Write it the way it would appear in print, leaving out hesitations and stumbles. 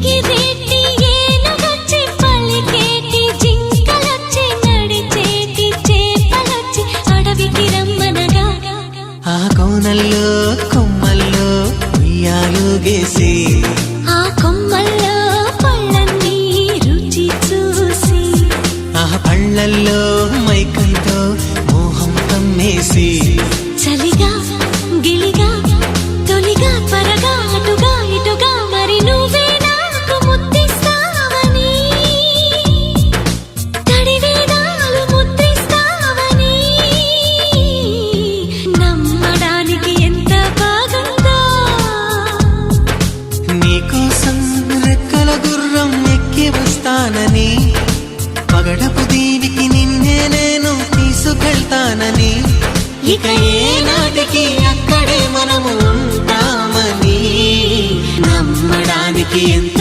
ఎగిరేటి ఏనుగొచ్చి పలికేటి జింకలొచ్చి నడిచేటి చేపలొచ్చి అడవికి రమ్మనగా ఆ కోనల్లో కొమ్మల్లో ఉయ్యాలుగేసి ఆ కొమ్మల్లో పళ్ళన్నీ రుచి చూసి ఆ పళ్ళల్లో మైకంతో మోహం కమ్మేసి చలిగా గిలిగా తొలిగా త్వరగా అటుగా ఇటుగా మరి నువ్వే నాకు ముద్దిస్తావని తడివేదాలు ముద్రిస్తావని నమ్మడానికి ఎంత బాగుందో నీకోసం రెక్కల గుర్రం ఎక్కి వస్తానని పగడపు దీవికి నిన్నే నేను తీసుకెళ్తానని ఇక ఏనాటికి అక్కడే మనము ఉంటామని నమ్మడానికి ఎంత